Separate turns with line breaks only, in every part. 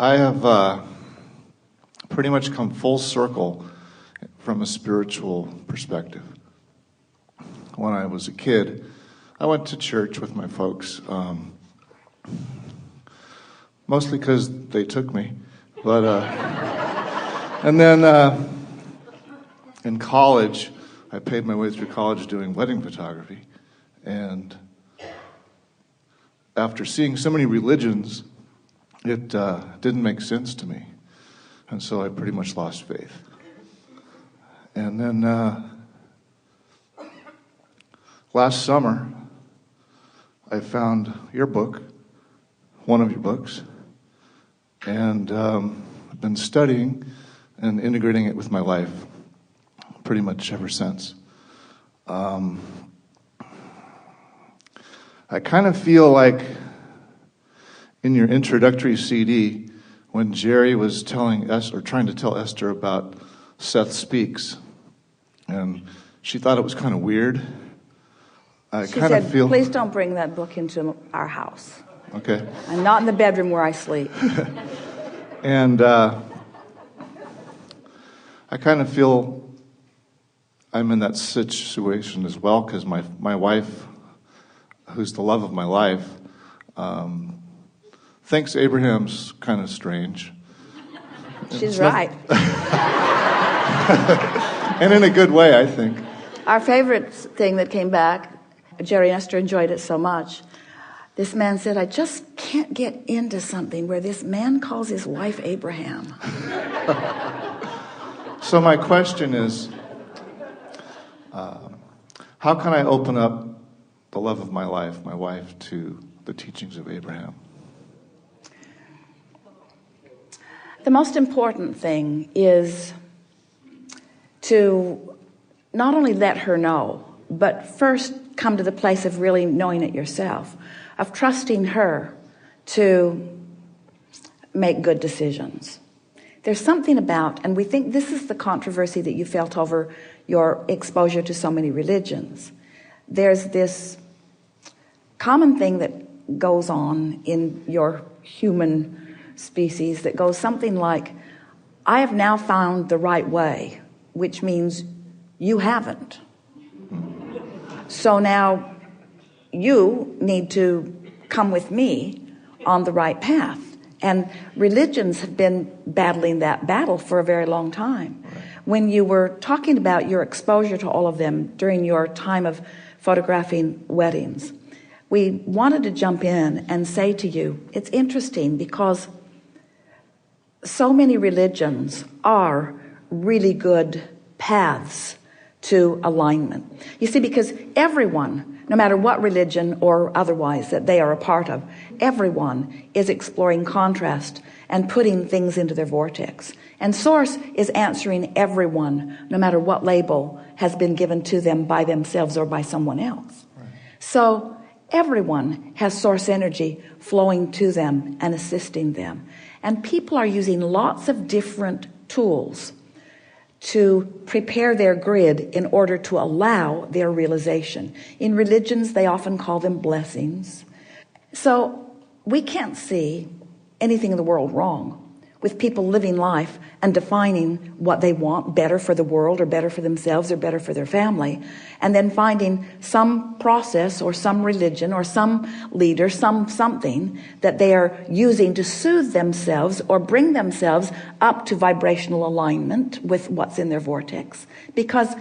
I have pretty much come full circle from a spiritual perspective. When I was a kid, I went to church with my folks, mostly because they took me. But and then in college, I paid my way through college doing wedding photography. And after seeing so many religions, it didn't make sense to me. And so I pretty much lost faith. And then last summer, I found your book, one of your books, and I've been studying and integrating it with my life pretty much ever since. I kind of feel like in your introductory CD, when Jerry was telling Esther, or trying to tell Esther about Seth Speaks, and she thought it was kind of weird.
She said, please don't bring that book into our house.
Okay.
And not in the bedroom where I sleep.
And I kind of feel I'm in that situation as well, because my wife, who's the love of my life, thinks Abraham's kind of strange.
She's right.
And in a good way, I think.
Our favorite thing that came back, Jerry and Esther enjoyed it so much. This man said, I just can't get into something where this man calls his wife Abraham.
So my question is, how can I open up the love of my life, my wife, to the teachings of Abraham?
The most important thing is to not only let her know, but first come to the place of really knowing it yourself, of trusting her to make good decisions. There's something about, and we think this is the controversy that you felt over your exposure to so many religions. There's this common thing that goes on in your human species that goes something like, I have now found the right way, which means you haven't. So now you need to come with me on the right path. And religions have been battling that battle for a very long time. When you were talking about your exposure to all of them during your time of photographing weddings, we wanted to jump in and say to you, it's interesting because so many religions are really good paths to alignment. You see, because everyone, no matter what religion or otherwise that they are a part of, everyone is exploring contrast and putting things into their vortex. And Source is answering everyone, no matter what label has been given to them by themselves or by someone else. Right. So everyone has Source energy flowing to them and assisting them. And people are using lots of different tools to prepare their grid in order to allow their realization. In religions, they often call them blessings. So we can't see anything in the world wrong with people living life and defining what they want better for the world or better for themselves or better for their family, and then finding some process or some religion or some leader, something that they are using to soothe themselves or bring themselves up to vibrational alignment with what's in their vortex. Because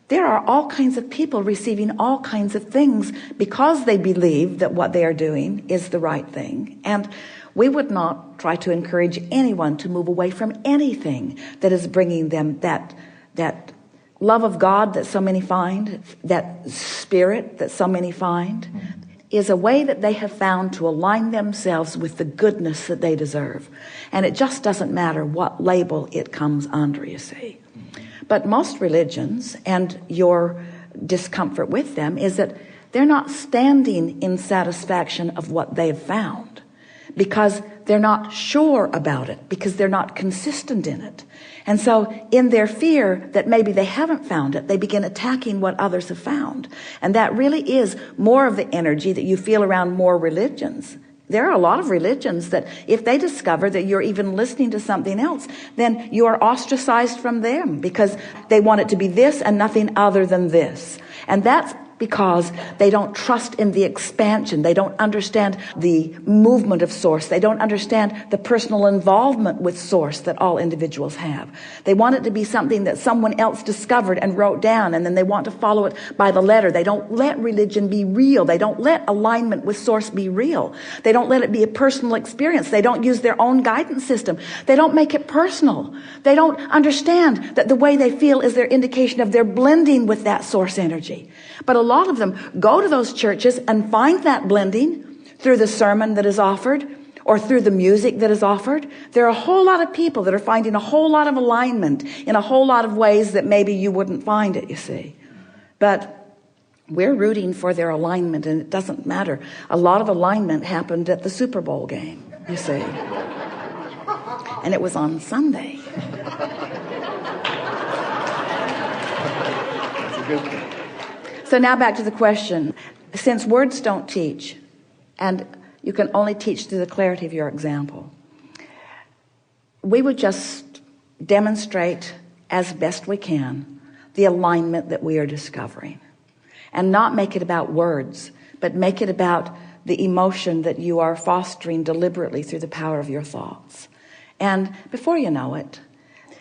there are all kinds of people receiving all kinds of things because they believe that what they are doing is the right thing. And we would not try to encourage anyone to move away from anything that is bringing them that love of God that so many find, that spirit that so many find, is a way that they have found to align themselves with the goodness that they deserve. And it just doesn't matter what label it comes under, you see. But most religions, and your discomfort with them, is that they're not standing in satisfaction of what they've found, because they're not sure about it, because they're not consistent in it. And so in their fear that maybe they haven't found it, they begin attacking what others have found. And that really is more of the energy that you feel around more religions. There are a lot of religions that if they discover that you're even listening to something else, then you are ostracized from them because they want it to be this and nothing other than this. And that's because they don't trust in the expansion. They don't understand the movement of source. They don't understand the personal involvement with source that all individuals have. They want it to be something that someone else discovered and wrote down, and then they want to follow it by the letter. They don't let religion be real. They don't let alignment with source be real. They don't let it be a personal experience. They don't use their own guidance system. They don't make it personal. They don't understand that the way they feel is their indication of their blending with that source energy. But a lot of them go to those churches and find that blending through the sermon that is offered or through the music that is offered. There are a whole lot of people that are finding a whole lot of alignment in a whole lot of ways that maybe you wouldn't find it, you see. But we're rooting for their alignment, and it doesn't matter. A lot of alignment happened at the Super Bowl game, you see. And it was on Sunday.
That's a good thing.
So now back to the question. Since words don't teach, and you can only teach through the clarity of your example, we would just demonstrate as best we can the alignment that we are discovering, and not make it about words, but make it about the emotion that you are fostering deliberately through the power of your thoughts. And before you know it,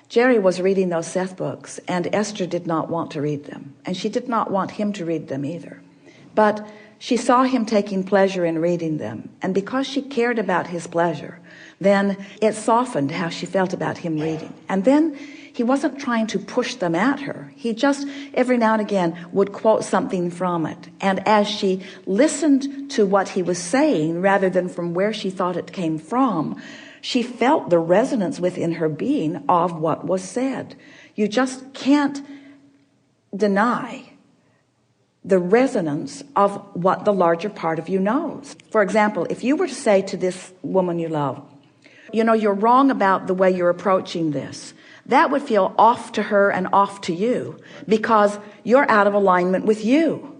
Jerry was reading those Seth books, and Esther did not want to read them, and she did not want him to read them either. But she saw him taking pleasure in reading them, and because she cared about his pleasure, then it softened how she felt about him reading. And then he wasn't trying to push them at her. He just every now and again would quote something from it. And as she listened to what he was saying rather than from where she thought it came from, she felt the resonance within her being of what was said. You just can't deny the resonance of what the larger part of you knows. For example, if you were to say to this woman you love, you know, you're wrong about the way you're approaching this, that would feel off to her and off to you because you're out of alignment with you.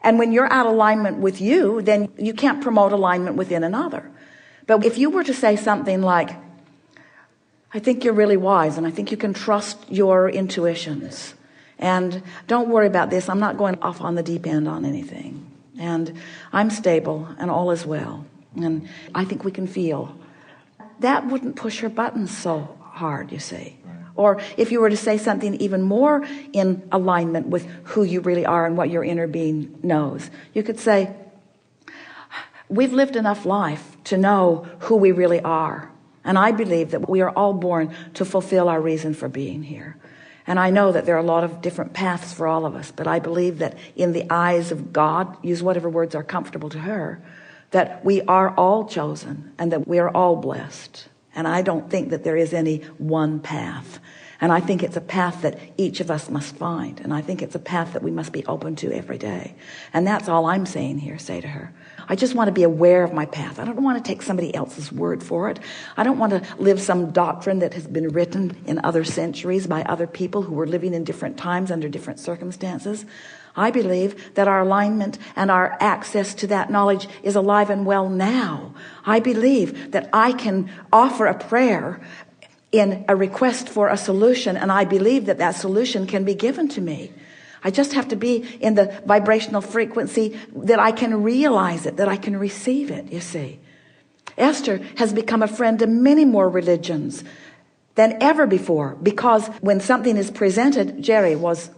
And when you're out of alignment with you, then you can't promote alignment within another. But if you were to say something like, I think you're really wise and I think you can trust your intuitions. And don't worry about this. I'm not going off on the deep end on anything. And I'm stable and all is well. And I think we can feel. That wouldn't push her buttons so hard, you see. Or if you were to say something even more in alignment with who you really are and what your inner being knows, you could say, we've lived enough life to know who we really are. And I believe that we are all born to fulfill our reason for being here. And I know that there are a lot of different paths for all of us, but I believe that in the eyes of God, use whatever words are comfortable to her, that we are all chosen and that we are all blessed. And I don't think that there is any one path. And I think it's a path that each of us must find. And I think it's a path that we must be open to every day. And that's all I'm saying here, say to her. I just want to be aware of my path. I don't want to take somebody else's word for it. I don't want to live some doctrine that has been written in other centuries by other people who were living in different times under different circumstances. I believe that our alignment and our access to that knowledge is alive and well now. I believe that I can offer a prayer in a request for a solution, and I believe that that solution can be given to me. I just have to be in the vibrational frequency that I can realize it, that I can receive it, you see. Esther has become a friend to many more religions than ever before, because when something is presented, Jerry was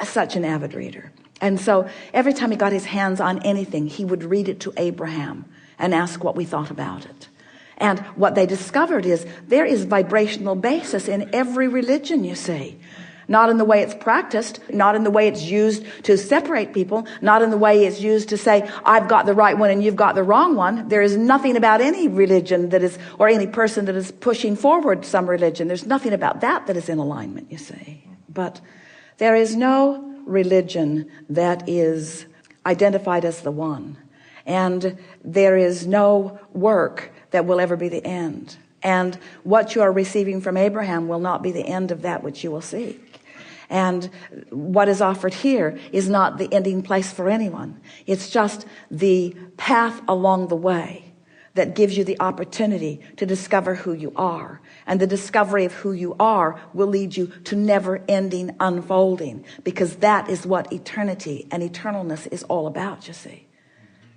such an avid reader. And so every time he got his hands on anything, he would read it to Abraham and ask what we thought about it. And what they discovered is there is vibrational basis in every religion, you see. Not in the way it's practiced, not in the way it's used to separate people, not in the way it's used to say, I've got the right one and you've got the wrong one. There is nothing about any religion that is, or any person that is pushing forward some religion. There's nothing about that is in alignment, you see. But there is no religion that is identified as the one. And there is no work that will ever be the end. And what you are receiving from Abraham will not be the end of that which you will seek. And what is offered here is not the ending place for anyone. It's just the path along the way that gives you the opportunity to discover who you are. And the discovery of who you are will lead you to never-ending unfolding, because that is what eternity and eternalness is all about, you see.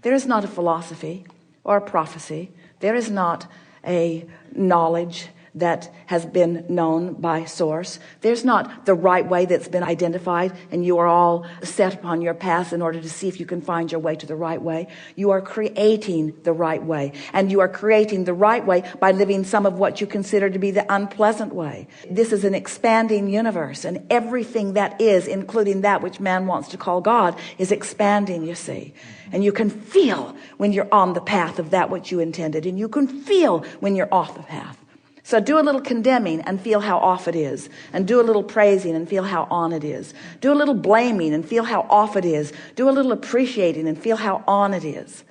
There is not a philosophy or a prophecy. There is not a knowledge that has been known by source. There's not the right way that's been identified and you are all set upon your path in order to see if you can find your way to the right way. You are creating the right way, and you are creating the right way by living some of what you consider to be the unpleasant way. This is an expanding universe, and everything that is, including that which man wants to call God, is expanding, you see. And you can feel when you're on the path of that which you intended, and you can feel when you're off the path. So do a little condemning and feel how off it is. And do a little praising and feel how on it is. Do a little blaming and feel how off it is. Do a little appreciating and feel how on it is.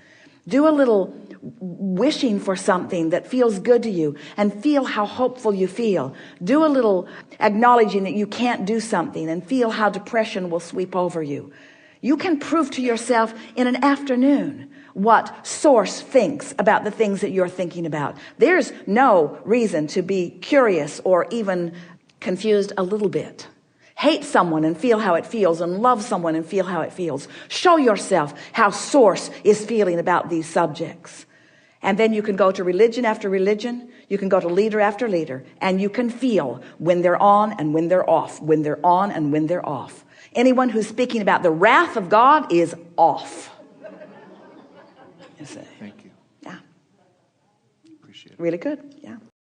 Do a little wishing for something that feels good to you and feel how hopeful you feel. Do a little acknowledging that you can't do something and feel how depression will sweep over you. You can prove to yourself in an afternoon what source thinks about the things that you're thinking about. There's no reason to be curious or even confused a little bit. Hate someone and feel how it feels, and love someone and feel how it feels. Show yourself how source is feeling about these subjects. And then you can go to religion after religion. You can go to leader after leader, and you can feel when they're on and when they're off, when they're on and when they're off. Anyone who's speaking about the wrath of God is off.
Thank you.
Yeah.
Appreciate it.
Really good. Yeah.